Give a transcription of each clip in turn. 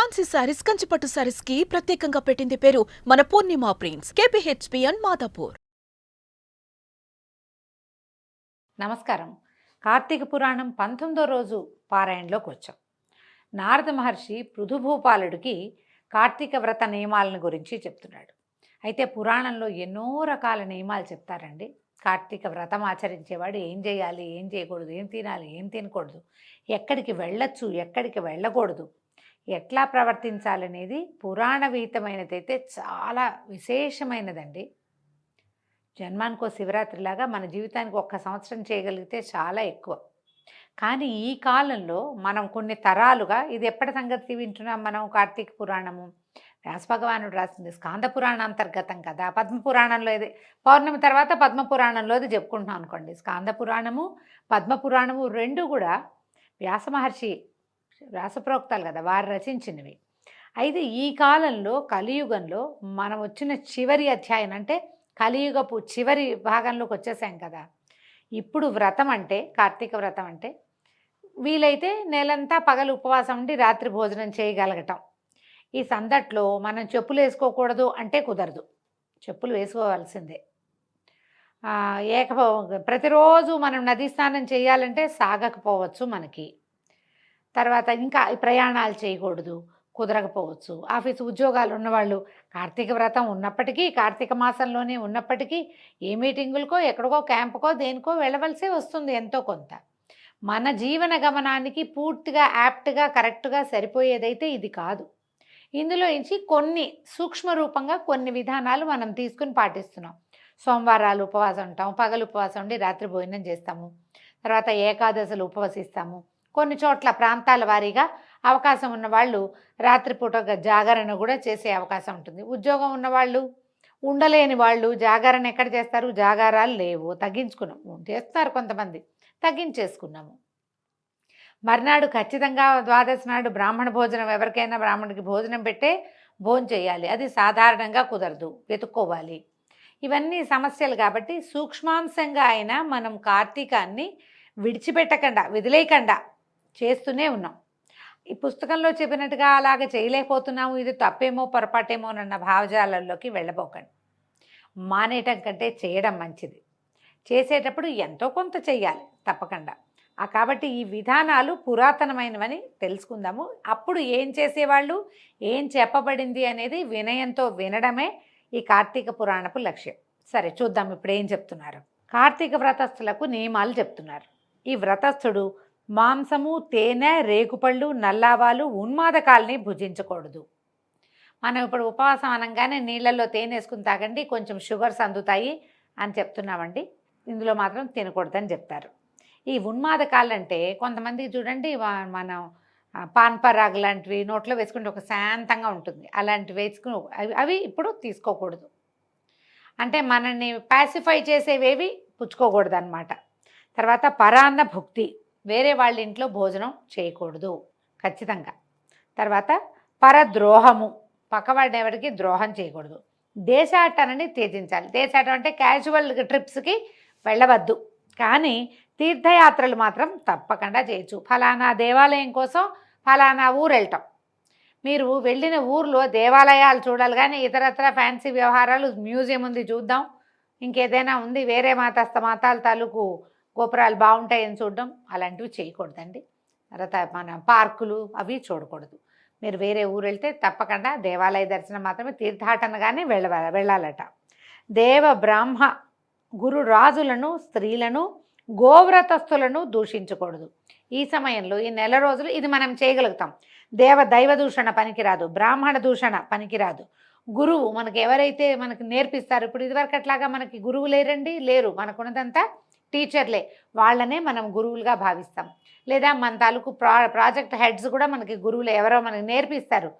Fancy saris, కంచిపట్టు సారీస్ కి ప్రత్యేకంగా పెట్టింది పేరు మన పూర్ణిమ ప్రింట్స్, KPHP అండ్ మాదాపూర్. నమస్కారం. కార్తీక పురాణం 19వ రోజు పారాయణలోకి వచ్చాం. నారద మహర్షి పృథుభూపాలుడికి కార్తీక వ్రత నియమాలను గురించి చెప్తున్నాడు. అయితే పురాణంలో ఎన్నో రకాల నియమాలు చెప్తారండి. కార్తీక వ్రతం ఆచరించేవాడు ఏం చేయాలి, ఏం చేయకూడదు, ఏం తినాలి, ఏం తినకూడదు, ఎక్కడికి వెళ్ళొచ్చు, ఎక్కడికి వెళ్ళకూడదు, ఎట్లా ప్రవర్తించాలనేది పురాణవీతమైనదైతే చాలా విశేషమైనదండి. జన్మానికో శివరాత్రిలాగా మన జీవితానికి 1 సంవత్సరం చేయగలిగితే చాలా ఎక్కువ. కానీ ఈ కాలంలో మనం కొన్ని తరాలుగా ఇది ఎప్పటి సంగతి వింటున్నాం మనం? కార్తీక పురాణము వ్యాసభగవానుడు రాసింది, స్కాంద పురాణ అంతర్గతం కదా. పద్మపురాణంలో ఇది పౌర్ణమి తర్వాత పద్మపురాణంలో ఇది చెప్పుకుంటున్నాం అనుకోండి. స్కాంద పురాణము పద్మపురాణము రెండు కూడా వ్యాస మహర్షి వ్యాసప్రోక్తాలు కదా, వారు రచించినవి. అయితే ఈ కాలంలో కలియుగంలో మనం వచ్చిన చివరి అధ్యాయం అంటే కలియుగపు చివరి భాగంలోకి వచ్చేసాం కదా. ఇప్పుడు వ్రతం అంటే, కార్తీక వ్రతం అంటే వీలైతే నెలంతా పగలు ఉపవాసం ఉండి రాత్రి భోజనం చేయగలగటం. ఈ సందట్లో మనం చెప్పులు వేసుకోకూడదు అంటే కుదరదు, చెప్పులు వేసుకోవాల్సిందే. ప్రతిరోజు మనం నదీ స్నానం చేయాలంటే సాగకపోవచ్చు మనకి. తర్వాత ఇంకా ప్రయాణాలు చేయకూడదు, కుదరకపోవచ్చు. ఆఫీసు ఉద్యోగాలు ఉన్నవాళ్ళు కార్తీక వ్రతం ఉన్నప్పటికీ, కార్తీక మాసంలోనే ఉన్నప్పటికీ ఏ మీటింగులకో, ఎక్కడికో క్యాంపుకో, దేనికో వెళ్ళవలసే వస్తుంది ఎంతో కొంత. మన జీవన గమనానికి పూర్తిగా యాప్ట్గా కరెక్ట్గా సరిపోయేదైతే ఇది కాదు. ఇందులో నుంచి కొన్ని సూక్ష్మ రూపంగా కొన్ని విధానాలు మనం తీసుకుని పాటిస్తున్నాం. సోమవారాలు ఉపవాసం ఉంటాం, పగలు ఉపవాసం ఉండి రాత్రి భోజనం చేస్తాము. తర్వాత ఏకాదశులు ఉపవసిస్తాము. కొన్ని చోట్ల ప్రాంతాల వారీగా అవకాశం ఉన్నవాళ్ళు రాత్రిపూట జాగరణ కూడా చేసే అవకాశం ఉంటుంది. ఉద్యోగం ఉన్నవాళ్ళు, ఉండలేని వాళ్ళు జాగరణ ఎక్కడ చేస్తారు? జాగారాలు లేవు, తగ్గించుకున్నాము. చేస్తారు కొంతమంది, తగ్గించేసుకున్నాము. మర్నాడు ఖచ్చితంగా ద్వాదశి నాడు బ్రాహ్మణ భోజనం, ఎవరికైనా బ్రాహ్మణుడికి భోజనం పెట్టే భోజనం చేయాలి. అది సాధారణంగా కుదరదు, వెతుక్కోవాలి. ఇవన్నీ సమస్యలు కాబట్టి సూక్ష్మాంశంగా అయినా మనం కార్తీకాన్ని విడిచిపెట్టకుండా, వదిలేయకుండా చేస్తూనే ఉన్నాం. ఈ పుస్తకంలో చెప్పినట్టుగా అలాగ చేయలేకపోతున్నాము, ఇది తప్పేమో పొరపాటేమోనన్న భావజాలంలోకి వెళ్ళబోకండి. మానేయటం కంటే చేయడం మంచిది. చేసేటప్పుడు ఎంతో కొంత చెయ్యాలి తప్పకుండా. కాబట్టి ఈ విధానాలు పురాతనమైనవని తెలుసుకుందాము. అప్పుడు ఏం చేసేవాళ్ళు, ఏం చెప్పబడింది అనేది వినయంతో వినడమే ఈ కార్తీక పురాణపు లక్ష్యం. సరే చూద్దాం ఇప్పుడు ఏం చెప్తున్నారు. కార్తీక వ్రతస్థులకు నియమాలు చెప్తున్నారు. ఈ వ్రతస్థుడు మాంసము, తేనె, రేగుపళ్ళు, నల్లావాలు, ఉన్మాదకాలని భుజించకూడదు. మనం ఇప్పుడు ఉపవాసం అనగానే నీళ్ళల్లో తేనె వేసుకుని తాగండి, కొంచెం షుగర్స్ అందుతాయి అని చెప్తున్నామండి. ఇందులో మాత్రం తినకూడదని చెప్తారు. ఈ ఉన్మాదకాలు అంటే కొంతమంది చూడండి, మనం పాన్పరాగ్ లాంటివి నోట్లో వేసుకుంటే ఒక శాంతంగా ఉంటుంది, అలాంటివి వేసుకుని అవి ఇప్పుడు తీసుకోకూడదు. అంటే మనల్ని ప్యాసిఫై చేసేవేవి పుచ్చుకోకూడదు అన్నమాట. తర్వాత పరాన్న భుక్తి, వేరే వాళ్ళ ఇంట్లో భోజనం చేయకూడదు ఖచ్చితంగా. తర్వాత పరద్రోహము, పక్కవాడిని ఎవరికి ద్రోహం చేయకూడదు. దేశాటనని త్యజించాలి. దేశాటం అంటే క్యాజువల్ ట్రిప్స్కి వెళ్ళవద్దు, కానీ తీర్థయాత్రలు మాత్రం తప్పకుండా చేయొచ్చు. ఫలానా దేవాలయం కోసం ఫలానా ఊరు వెళ్ళటం, మీరు వెళ్ళిన ఊర్లో దేవాలయాలు చూడాలి కానీ ఇతరత్ర ఫ్యాన్సీ వ్యవహారాలు, మ్యూజియం ఉంది చూద్దాం, ఇంకేదైనా ఉంది వేరే మతాల తాలూకు గోపురాలు బాగుంటాయని చూడడం, అలాంటివి చేయకూడదండి. తర్వాత మన పార్కులు అవి చూడకూడదు. మీరు వేరే ఊరు వెళ్తే తప్పకుండా దేవాలయ దర్శనం మాత్రమే, తీర్థాటనగానే వెళ్ళాలట. దేవ బ్రాహ్మ గురు రాజులను, స్త్రీలను, గోవ్రతస్థులను దూషించకూడదు. ఈ సమయంలో ఈ నెల రోజులు ఇది మనం చేయగలుగుతాం. దైవ దూషణ పనికిరాదు, బ్రాహ్మణ దూషణ పనికిరాదు. గురువు మనకి ఎవరైతే మనకి నేర్పిస్తారు, ఇప్పుడు ఇదివరకు అట్లాగా మనకి గురువు లేరు, మనకున్నదంతా టీచర్లే, వాళ్ళనే మనం గురువులుగా భావిస్తాం. లేదా మన తాలూకు ప్రాజెక్ట్ హెడ్స్ కూడా మనకి గురువులే, ఎవరో మనకి నేర్పిస్తారు,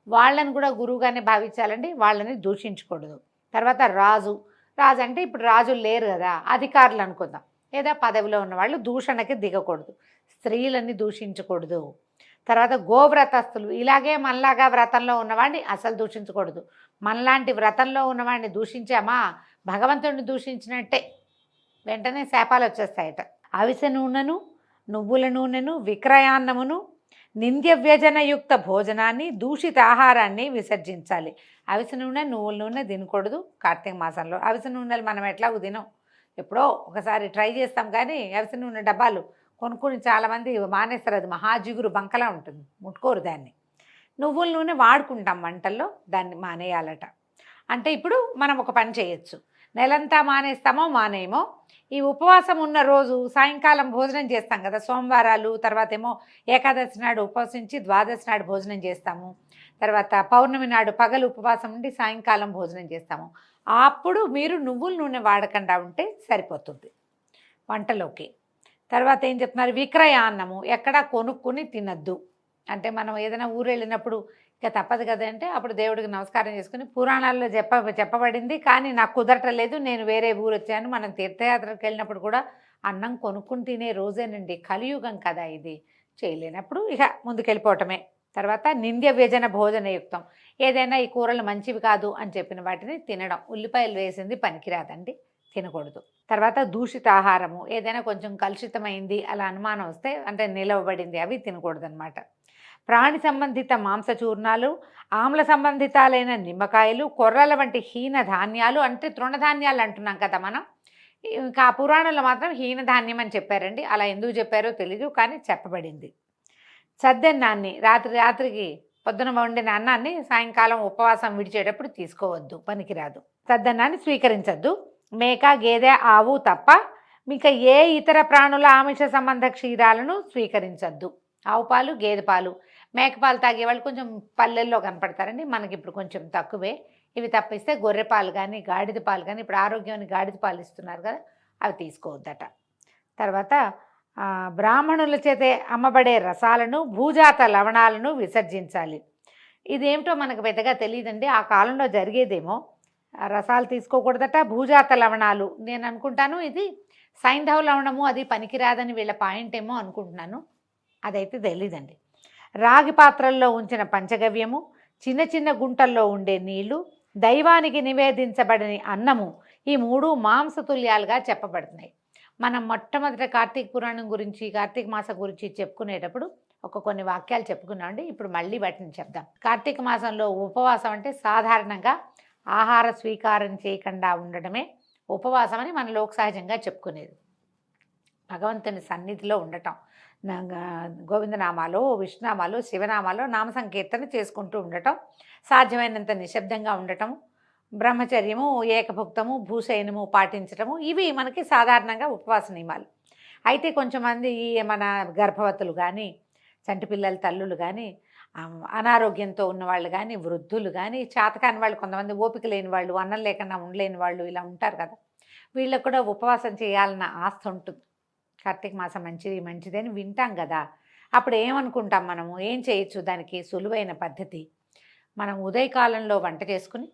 వాళ్ళని కూడా గురువుగానే భావించాలండి. వాళ్ళని దూషించకూడదు. తర్వాత రాజు అంటే ఇప్పుడు రాజులు లేరు కదా, అధికారులు అనుకుందాం, లేదా పదవిలో ఉన్నవాళ్ళు దూషణకి దిగకూడదు. స్త్రీలని దూషించకూడదు. తర్వాత గోవ్రతస్థులు, ఇలాగే మనలాగా వ్రతంలో ఉన్నవాడిని అసలు దూషించకూడదు. మనలాంటి వ్రతంలో ఉన్నవాడిని దూషించామా భగవంతుడిని దూషించినట్టే, వెంటనే శాపాలు వచ్చేస్తాయట. అవిసె నూనెను, నువ్వుల నూనెను, విక్రయాన్నమును, నింద్యవ్యజనయుక్త భోజనాన్ని, దూషిత ఆహారాన్ని విసర్జించాలి. అవిసె నూనె, నువ్వుల నూనె తినకూడదు కార్తీక మాసంలో. అవిసె నూనెలు మనం ఎట్లాగూ తినం, ఎప్పుడో ఒకసారి ట్రై చేస్తాం, కానీ అవిసె నూనె డబ్బాలు కొనుక్కొని చాలామంది మానేస్తారు. అది మహాజిగురు బంకలా ఉంటుంది, ముట్టుకోరు దాన్ని. నువ్వుల నూనె వాడుకుంటాం వంటల్లో, దాన్ని మానేయాలట. అంటే ఇప్పుడు మనం ఒక పని చేయొచ్చు, నెలంతా మానేస్తామో మానేయమో, ఈ ఉపవాసం ఉన్న రోజు సాయంకాలం భోజనం చేస్తాం కదా, సోమవారాలు, తర్వాత ఏమో ఏకాదశి నాడు ఉపవసించి ద్వాదశి నాడు భోజనం చేస్తాము, తర్వాత పౌర్ణమి నాడు పగలు ఉపవాసం ఉండి సాయంకాలం భోజనం చేస్తాము. అప్పుడు మీరు నువ్వుల నూనె వాడకుండా ఉంటే సరిపోతుంది వంటలోకి. తర్వాత ఏం చెప్తున్నారు, విక్రయాన్నము ఎక్కడా కొనుక్కుని తినద్దు. అంటే మనం ఏదైనా ఊరు వెళ్ళినప్పుడు ఇక తప్పదు కదంటే అప్పుడు దేవుడికి నమస్కారం చేసుకుని, పురాణాల్లో చెప్పబడింది, కానీ నాకు కుదరటలేదు, నేను వేరే ఊరు వచ్చాను. మనం తీర్థయాత్రకు వెళ్ళినప్పుడు కూడా అన్నం కొనుక్కుని తినే రోజేనండి, కలియుగం కదా ఇది. చేయలేనప్పుడు ఇక ముందుకెళ్ళిపోవటమే. తర్వాత నింద్య వ్యజన భోజనయుక్తం, ఏదైనా ఈ కూరలు మంచివి కాదు అని చెప్పిన వాటిని తినడం. ఉల్లిపాయలు వేసింది పనికిరాదండి, తినకూడదు. తర్వాత దూషిత ఆహారము, ఏదైనా కొంచెం కలుషితమైంది అలా అనుమానం వస్తే, అంటే నిలవబడింది, అవి తినకూడదు అనమాట. ప్రాణి సంబంధిత మాంసచూర్ణాలు, ఆమ్ల సంబంధితాలైన నిమ్మకాయలు, కొర్రల వంటి హీన ధాన్యాలు, అంటే తృణధాన్యాలు అంటున్నాం కదా మనం. ఇంకా ఆ పురాణంలో మాత్రం హీనధాన్యం అని చెప్పారండి, అలా ఎందుకు చెప్పారో తెలీదు, కానీ చెప్పబడింది. సద్దన్నాన్ని రాత్రికి పొద్దున వండిన అన్నాన్ని సాయంకాలం ఉపవాసం విడిచేటప్పుడు తీసుకోవద్దు, పనికిరాదు. సద్దన్నాన్ని స్వీకరించద్దు. మేక, గేదె, ఆవు తప్ప మిక ఏ ఇతర ప్రాణుల ఆమిష సంబంధ క్షీరాలను స్వీకరించద్దు. ఆవు పాలు, గేదె పాలు, మేకపాలు తాగేవాళ్ళు కొంచెం పల్లెల్లో కనపడతారండి, మనకి ఇప్పుడు కొంచెం తక్కువే. ఇవి తప్పిస్తే గొర్రె పాలు కానీ, గాడిద పాలు కానీ, ఇప్పుడు ఆరోగ్యాన్ని గాడిద పాలు ఇస్తున్నారు కదా, అవి తీసుకోవద్దట. తర్వాత బ్రాహ్మణుల చేతే అమ్మబడే రసాలను, భూజాత లవణాలను విసర్జించాలి. ఇదేమిటో మనకు పెద్దగా తెలియదండి, ఆ కాలంలో జరిగేదేమో. రసాలు తీసుకోకూడదట, భూజాత లవణాలు, నేను అనుకుంటాను ఇది సైంధవ లవణము అది పనికిరాదని వీళ్ళ పాయింట్ ఏమో అనుకుంటున్నాను, అదైతే తెలీదండి. రాగి పాత్రల్లో ఉంచిన పంచగవ్యము, చిన్న చిన్న గుంటల్లో ఉండే నీళ్లు, దైవానికి నివేదించబడని అన్నము, ఈ మూడు మాంసతుల్యాలుగా చెప్పబడుతున్నాయి. మనం మొట్టమొదట కార్తీక పురాణం గురించి, కార్తీక మాసం గురించి చెప్పుకునేటప్పుడు కొన్ని వాక్యాలు చెప్పుకున్నామండి, ఇప్పుడు మళ్ళీ వాటిని చెప్దాం. కార్తీక మాసంలో ఉపవాసం అంటే సాధారణంగా ఆహార స్వీకారం చేయకుండా ఉండడమే ఉపవాసం అని మన లోక సహజంగా చెప్పుకునేది. భగవంతుని సన్నిధిలో ఉండటం, గోవిందనామాలు, విష్ణునామాలు, శివనామాలు, నామ సంకీర్తన చేసుకుంటూ ఉండటం, సాధ్యమైనంత నిశ్శబ్దంగా ఉండటం, బ్రహ్మచర్యము, ఏకభుక్తము, భూశయనము పాటించటము, ఇవి మనకి సాధారణంగా ఉపవాస నియమాలు. అయితే కొంచెంమంది మన గర్భవతులు కానీ, చంటి పిల్లల తల్లులు కానీ, అనారోగ్యంతో ఉన్నవాళ్ళు కానీ, వృద్ధులు కానీ, చేతకాని వాళ్ళు, కొంతమంది ఓపిక లేని వాళ్ళు, అన్నం లేకుండా ఉండలేని వాళ్ళు, ఇలా ఉంటారు కదా, వీళ్ళకు కూడా ఉపవాసం చేయాలన్న ఆస్థ ఉంటుంది. కార్తీక మాసం మంచిదని వింటాం కదా, అప్పుడు ఏమనుకుంటాం మనము, ఏం చేయొచ్చు దానికి సులువైన పద్ధతి. మనం ఉదయకాలంలో వంట చేసుకుని,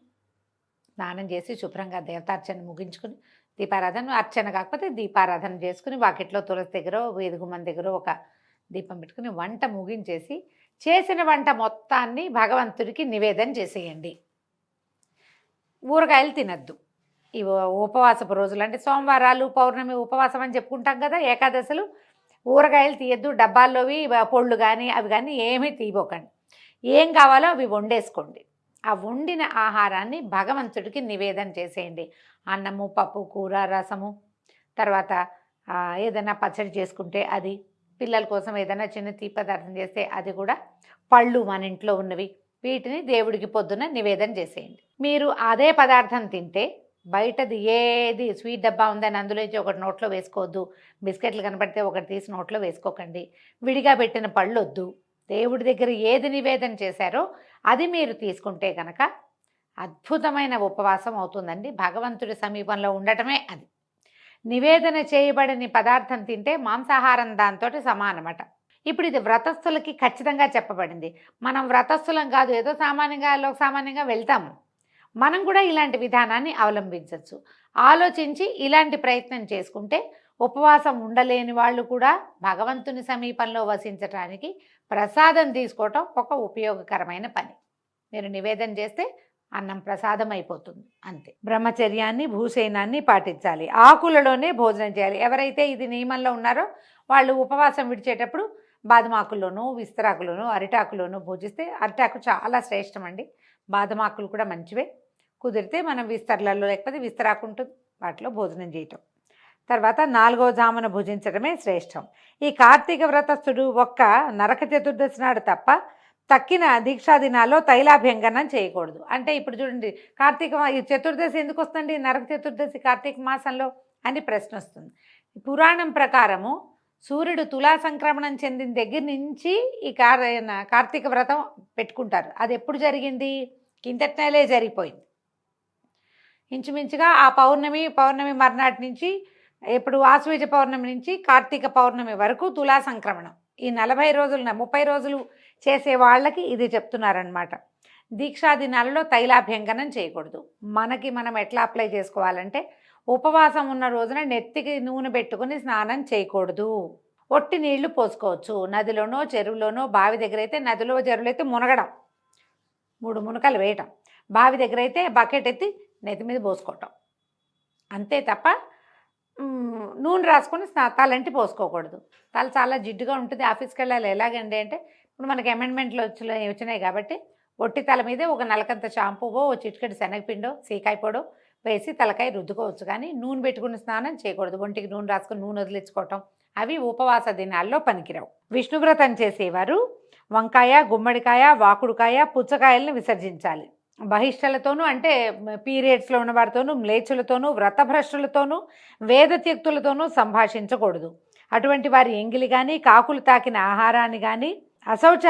స్నానం చేసి శుభ్రంగా దేవతార్చన ముగించుకుని, దీపారాధన, అర్చన కాకపోతే దీపారాధన చేసుకుని, వాకిట్లో తులసి దగ్గర, వేదిగుమ్మం దగ్గర ఒక దీపం పెట్టుకుని వంట ముగించేసి, చేసిన వంట మొత్తాన్ని భగవంతుడికి నివేదన చేసేయండి. ఊరగాయలు తినద్దు. ఈ ఉపవాసపు రోజులు అంటే సోమవారాలు, పౌర్ణమి ఉపవాసం అని చెప్పుకుంటాం కదా, ఏకాదశులు, ఊరగాయలు తీయద్దు. డబ్బాల్లోవి పొళ్ళు కానీ అవి కానీ ఏమీ తీయబోకండి. ఏం కావాలో అవి వండేసుకోండి. ఆ వండిన ఆహారాన్ని భగవంతుడికి నివేదన చేసేయండి. అన్నము, పప్పు, కూర, రసము, తర్వాత ఏదైనా పచ్చడి చేసుకుంటే అది, పిల్లల కోసం ఏదైనా చిన్న తీపి పదార్థం చేస్తే అది కూడా, పళ్ళు మన ఇంట్లో ఉన్నవి, వీటిని దేవుడికి పొద్దున నివేదన చేసేయండి. మీరు అదే పదార్థం తింటే బయటది ఏది స్వీట్ డబ్బా ఉందని అందులోంచి ఒకటి నోట్లో వేసుకోవద్దు, బిస్కెట్లు కనపడితే ఒకటి తీసి నోట్లో వేసుకోకండి, విడిగా పెట్టిన పళ్ళు వద్దు. దేవుడి దగ్గర ఏది నివేదన చేశారో అది మీరు తీసుకుంటే కనుక అద్భుతమైన ఉపవాసం అవుతుందండి. భగవంతుడి సమీపంలో ఉండటమే అది. నివేదన చేయబడని పదార్థం తింటే మాంసాహారం దాంతో సమానమట. ఇప్పుడు ఇది వ్రతస్థులకి ఖచ్చితంగా చెప్పబడింది. మనం వ్రతస్థులం కాదు, ఏదో సామాన్యంగా వెళ్తాము. మనం కూడా ఇలాంటి విధానాన్ని అవలంబించవచ్చు. ఆలోచించి ఇలాంటి ప్రయత్నం చేసుకుంటే ఉపవాసం ఉండలేని వాళ్ళు కూడా భగవంతుని సమీపంలో వసించడానికి ప్రసాదం తీసుకోవటం ఒక ఉపయోగకరమైన పని. మీరు నివేదన చేస్తే అన్నం ప్రసాదం అయిపోతుంది, అంతే. బ్రహ్మచర్యాన్ని, భూశయనాన్ని పాటించాలి. ఆకులలోనే భోజనం చేయాలి. ఎవరైతే ఇది నియమంలో ఉన్నారో వాళ్ళు ఉపవాసం విడిచేటప్పుడు బాదమాకుల్లోనూ విస్తరాకులోనూ అరిటాకులోనూ పూజిస్తే అరిటాకు చాలా శ్రేష్టం అండి. బాదమాకులు కూడా మంచివే. కుదిరితే మనం విస్తర్లలో లేకపోతే విస్తరాకు ఉంటుంది వాటిలో భోజనం చేయటం. తర్వాత 4వ జామున భుజించడమే శ్రేష్టం. ఈ కార్తీక వ్రతస్థుడు ఒక్క నరక చతుర్దశి నాడు తప్ప తక్కిన దీక్షా దినాల్లో తైలాభ్యంగనం చేయకూడదు. అంటే ఇప్పుడు చూడండి, ఈ చతుర్దశి ఎందుకు వస్తుంది, నరక చతుర్దశి కార్తీక మాసంలో అని ప్రశ్న వస్తుంది. పురాణం ప్రకారము సూర్యుడు తులా సంక్రమణం చెందిన దగ్గర నుంచి ఈ కార్తీక వ్రతం పెట్టుకుంటారు. అది ఎప్పుడు జరిగింది, కిందటి నెలే జరిగిపోయింది. ఇంచుమించుగా ఆ పౌర్ణమి మర్నాటి నుంచి, ఎప్పుడు ఆశ్వయుజ పౌర్ణమి నుంచి కార్తీక పౌర్ణమి వరకు తులా సంక్రమణం. ఈ 40 రోజులు 30 రోజులు చేసే వాళ్ళకి ఇది చెప్తున్నారనమాట. దీక్షా దినాలలో తైలాభ్యంగనం చేయకూడదు. మనం ఎట్లా అప్లై చేసుకోవాలంటే, ఉపవాసం ఉన్న రోజున నెత్తికి నూనె పెట్టుకుని స్నానం చేయకూడదు. ఒట్టి నీళ్లు పోసుకోవచ్చు. నదిలోనో చెరువులోనో, బావి దగ్గర అయితే నదిలో చెరువులో అయితే మునగడం, 3 మునకలు వేయటం. బావి దగ్గర అయితే బకెట్ ఎత్తి నెత్తి మీద పోసుకోవటం అంతే తప్ప నూనె రాసుకొని తలంటి పోసుకోకూడదు. తల చాలా జిడ్డుగా ఉంటుంది. ఆఫీస్కి వెళ్ళాలి. ఎలాగండి అంటే, ఇప్పుడు మనకి అమెండ్మెంట్లు వచ్చినాయి కాబట్టి ఒట్టి తల మీదే ఒక నలకంత షాంపూవో, చిటికెడు శనగపిండో, సీకాయ పొడో వేసి తలకాయ రుద్దుకోవచ్చు. కానీ నూనె పెట్టుకుని స్నానం చేయకూడదు. ఒంటికి నూనె రాసుకొని నూనె వదిలించుకోవటం అవి ఉపవాస దినాల్లో పనికిరావు. విష్ణువ్రతం చేసేవారు వంకాయ, గుమ్మడికాయ, వాకుడుకాయ, పుచ్చకాయలను విసర్జించాలి. బహిష్టలతోనూ అంటే పీరియడ్స్లో ఉన్నవారితోనూ, మ్లేచ్చులతోనూ, వ్రతభ్రష్టులతోనూ, వేదత్యక్తులతోనూ సంభాషించకూడదు. అటువంటి వారి ఎంగిలి కానీ, కాకులు తాకిన ఆహారాన్ని కానీ, అశౌచ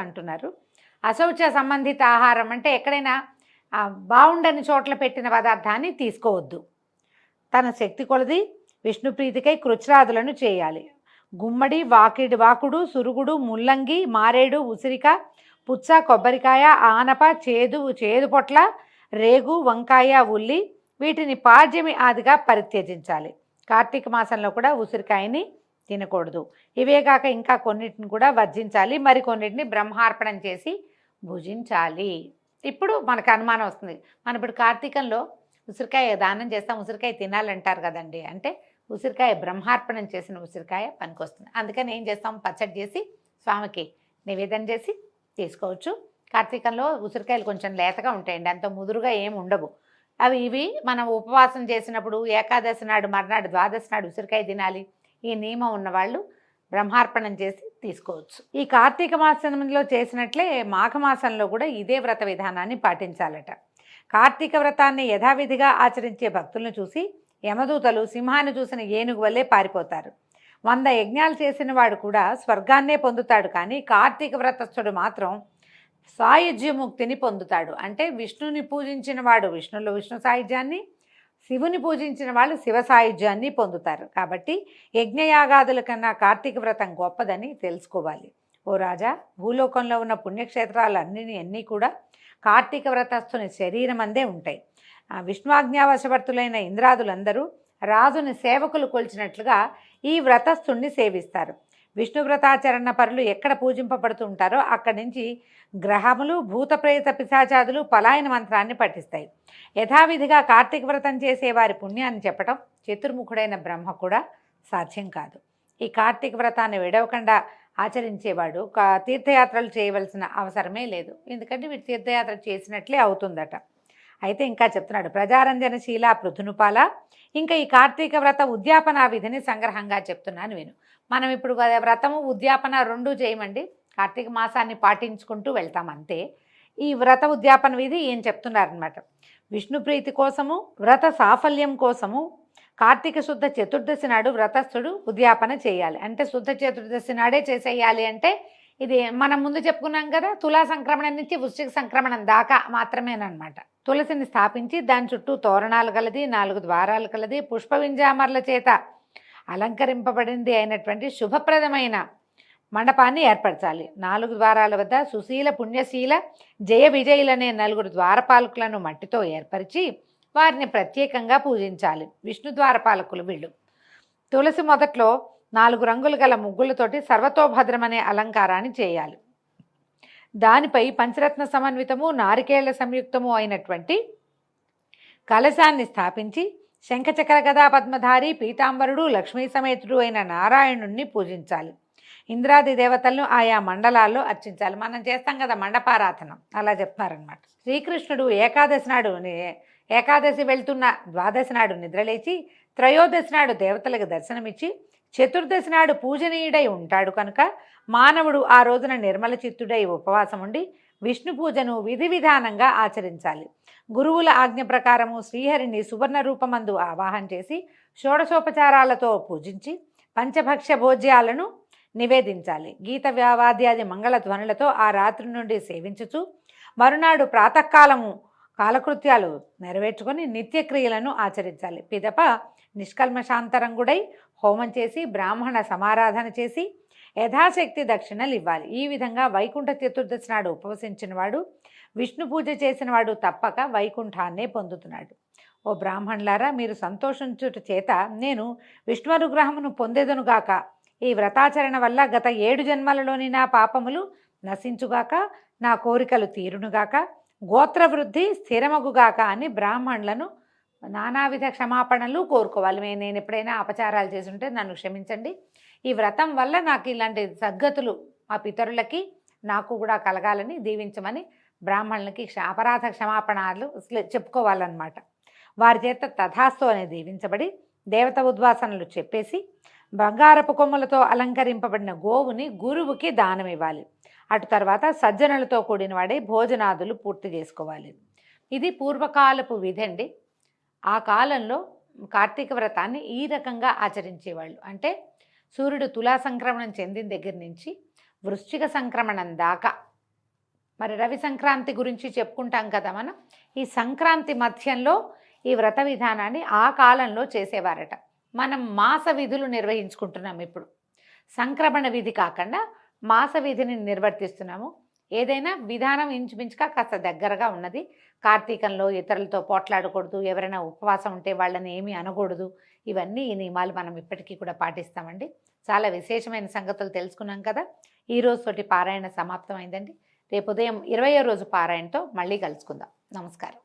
అంటున్నారు. అశౌచ సంబంధిత ఆహారం అంటే ఎక్కడైనా బాగుండని చోట్ల పెట్టిన పదార్థాన్ని తీసుకోవద్దు. తన శక్తి కొలది విష్ణుప్రీతికై కృచ్రాదులను చేయాలి. గుమ్మడి, వాకుడు, సురుగుడు, ముల్లంగి, మారేడు, ఉసిరిక, పుచ్చ, కొబ్బరికాయ, ఆనప, చేదు పొట్ల, రేగు, వంకాయ, ఉల్లి వీటిని పాడ్యమి ఆదిగా పరిత్యజించాలి. కార్తీక మాసంలో కూడా ఉసిరికాయని తినకూడదు. ఇవేగాక ఇంకా కొన్నిటిని కూడా వర్జించాలి. మరికొన్నిటిని బ్రహ్మార్పణం చేసి భుజించాలి. ఇప్పుడు మనకు అనుమానం వస్తుంది, మనం ఇప్పుడు కార్తీకంలో ఉసిరికాయ దానం చేస్తాం, ఉసిరికాయ తినాలంటారు కదండి. అంటే ఉసిరికాయ బ్రహ్మార్పణం చేసిన ఉసిరికాయ పనికొస్తుంది. అందుకని ఏం చేస్తాం, పచ్చడి చేసి స్వామికి నివేదన చేసి తీసుకోవచ్చు. కార్తీకంలో ఉసిరికాయలు కొంచెం లేతగా ఉంటాయండి, అంత ముదురుగా ఏమి ఉండవు. ఇవి మనం ఉపవాసం చేసినప్పుడు ఏకాదశి నాడు, మర్నాడు, ద్వాదశి నాడు ఉసిరికాయ తినాలి. ఈ నియమం ఉన్నవాళ్ళు బ్రహ్మార్పణం చేసి తీసుకోవచ్చు. ఈ కార్తీక మాసంలో చేసినట్లే మాఘమాసంలో కూడా ఇదే వ్రత విధానాన్ని పాటించాలట. కార్తీక వ్రతాన్ని యథావిధిగా ఆచరించే భక్తులను చూసి యమదూతలు సింహాన్ని చూసిన ఏనుగు వల్లే పారిపోతారు. 100 యజ్ఞాలు చేసిన వాడు కూడా స్వర్గాన్నే పొందుతాడు. కానీ కార్తీక వ్రతస్థుడు మాత్రం సాయుజ్యముక్తిని పొందుతాడు. అంటే విష్ణుని పూజించిన వాడు విష్ణు సాయుధ్యాన్ని, శివుని పూజించిన వాళ్ళు శివ సాయుధ్యాన్ని పొందుతారు. కాబట్టి యజ్ఞయాగాదుల కన్నా కార్తీక వ్రతం గొప్పదని తెలుసుకోవాలి. ఓ రాజా, భూలోకంలో ఉన్న పుణ్యక్షేత్రాలన్నీ కూడా కార్తీక వ్రతస్థుని శరీరం అందే ఉంటాయి. విష్ణువాజ్ఞావశవర్తులైన ఇంద్రాదులందరూ రాజుని సేవకులు కొలిచినట్లుగా ఈ వ్రతస్థుణ్ణి సేవిస్తారు. విష్ణు వ్రతాచరణ పరులు ఎక్కడ పూజింపబడుతుంటారో అక్కడి నుంచి గ్రహములు, భూత ప్రేత పిశాచాదులు పలాయన మంత్రాన్ని పఠిస్తాయి. యథావిధిగా కార్తీక వ్రతం చేసే వారి పుణ్యాన్ని చెప్పటం చతుర్ముఖుడైన బ్రహ్మ కూడా సాధ్యం కాదు. ఈ కార్తీక వ్రతాన్ని విడవకుండా ఆచరించేవాడు తీర్థయాత్రలు చేయవలసిన అవసరమే లేదు. ఎందుకంటే వీడు తీర్థయాత్ర చేసినట్లే అవుతుందట. అయితే ఇంకా చెప్తున్నాడు, ప్రజారంజనశీల పృథునుపాల. ఇంకా ఈ కార్తీక వ్రత ఉద్యాపన విధిని సంగ్రహంగా చెప్తున్నాను విను. మనం ఇప్పుడు వ్రతము ఉద్యాపన 2 చేయమండి, కార్తీక మాసాన్ని పాటించుకుంటూ వెళ్తాం అంతే. ఈ వ్రత ఉద్యాపన విధి ఏం చెప్తున్నారనమాట. విష్ణుప్రీతి కోసము, వ్రత సాఫల్యం కోసము కార్తీక శుద్ధ చతుర్దశి నాడు వ్రతస్థుడు ఉద్యాపన చేయాలి. అంటే శుద్ధ చతుర్దశి నాడే చేసేయాలి. అంటే ఇది మనం ముందు చెప్పుకున్నాం కదా, తులా సంక్రమణం నుంచి వృశ్చిక సంక్రమణం దాకా మాత్రమేనమాట. తులసిని స్థాపించి దాని చుట్టూ తోరణాలు కలది, 4 ద్వారాలు కలది, పుష్ప వింజామర్ల చేత అలంకరింపబడింది అయినటువంటి శుభప్రదమైన మండపాన్ని ఏర్పరచాలి. 4 ద్వారాల వద్ద సుశీల, పుణ్యశీల, జయ విజయులనే 4 ద్వారపాలకులను మట్టితో ఏర్పరిచి వారిని ప్రత్యేకంగా పూజించాలి. విష్ణు ద్వారపాలకులు వీళ్ళు. తులసి మొదట్లో 4 రంగులు గల ముగ్గులతోటి సర్వతోభద్రమనే అలంకారాన్ని చేయాలి. దానిపై పంచరత్న సమన్వితము, నారికేళ్ల సంయుక్తము అయినటువంటి కలశాన్ని స్థాపించి శంఖచక్ర గదా పద్మధారి పీతాంబరుడు లక్ష్మీ సమేతుడు అయిన నారాయణుణ్ణి పూజించాలి. ఇంద్రాది దేవతలను ఆయా మండలాల్లో అర్చించాలి. మనం చేస్తాం కదా మండపారాధన, అలా చెప్తున్నారనమాట. శ్రీకృష్ణుడు ఏకాదశి వెళ్తున్న ద్వాదశి నాడు నిద్రలేచి త్రయోదశి నాడు దేవతలకు దర్శనమిచ్చి చతుర్దశి నాడు పూజనీయుడై ఉంటాడు కనుక మానవుడు ఆ రోజున నిర్మల చిత్తుడై ఉపవాసం ఉండి విష్ణు పూజను విధి విధానంగా ఆచరించాలి. గురువుల ఆజ్ఞ ప్రకారము శ్రీహరిని సువర్ణ రూపమందు ఆవాహన చేసి షోడశోపచారాలతో పూజించి పంచభక్ష్య భోజ్యాలను నివేదించాలి. గీత వాద్యాది మంగళ ధ్వనులతో ఆ రాత్రి నుండి సేవించుచు మరునాడు ప్రాతకాలము కాలకృత్యాలు నెరవేర్చుకొని నిత్యక్రియలను ఆచరించాలి. పిదప నిష్కల్మషాంతరంగుడై హోమం చేసి బ్రాహ్మణ సమారాధన చేసి యథాశక్తి దక్షిణలు ఇవ్వాలి. ఈ విధంగా వైకుంఠ చతుర్దశి నాడు ఉపవసించిన వాడు విష్ణు పూజ చేసిన వాడు తప్పక వైకుంఠాన్నే పొందుతున్నాడు. ఓ బ్రాహ్మణులారా, మీరు సంతోషించుట చేత నేను విష్ణునుగ్రహమును పొందేదనుగాక. ఈ వ్రతాచరణ వల్ల గత 7 జన్మలలోని నా పాపములు నశించుగాక, నా కోరికలు తీరునుగాక, గోత్రవృద్ధి స్థిరమగుగాక అని బ్రాహ్మణులను నానావిధ క్షమాపణలు కోరుకోవాలి. నేను ఎప్పుడైనా అపచారాలు చేసుంటే నన్ను క్షమించండి. ఈ వ్రతం వల్ల నాకు ఇలాంటి సద్గతులు మా పితరులకి నాకు కూడా కలగాలని దీవించమని బ్రాహ్మణులకి అపరాధ క్షమాపణలు చెప్పుకోవాలన్నమాట. వారి చేత తథాస్తు అని దీవించబడి దేవత ఉద్వాసనలు చెప్పేసి బంగారపు కొమ్ములతో అలంకరింపబడిన గోవుని గురువుకి దానం ఇవ్వాలి. అటు తర్వాత సజ్జనులతో కూడిన వాడే భోజనాదులు పూర్తి చేసుకోవాలి. ఇది పూర్వకాలపు విధి అండి. ఆ కాలంలో కార్తీక వ్రతాన్ని ఈ రకంగా ఆచరించేవాళ్ళు. అంటే సూర్యుడు తులా సంక్రమణం చెందిన దగ్గర నుంచి వృశ్చిక సంక్రమణం దాకా, మరి రవి సంక్రాంతి గురించి చెప్పుకుంటాం కదా మనం. ఈ సంక్రాంతి మధ్యంలో ఈ వ్రత విధానాన్ని ఆ కాలంలో చేసేవారట. మనం మాస విధులు నిర్వహించుకుంటున్నాం ఇప్పుడు. సంక్రమణ విధి కాకుండా మాస విధిని నిర్వర్తిస్తున్నాము. ఏదైనా విధానం ఇంచుమించుగా కాస్త దగ్గరగా ఉన్నది. కార్తీకంలో ఇతరులతో పోట్లాడకూడదు, ఎవరైనా ఉపవాసం ఉంటే వాళ్ళని ఏమీ అనకూడదు. ఇవన్నీ ఈ నియమాలు మనం ఇప్పటికీ కూడా పాటిస్తామండి. చాలా విశేషమైన సంగతులు తెలుసుకున్నాం కదా. ఈ రోజుతోటి పారాయణ సమాప్తం అయిందండి. రేపు ఉదయం 20వ రోజు పారాయణతో మళ్ళీ కలుసుకుందాం. నమస్కారం.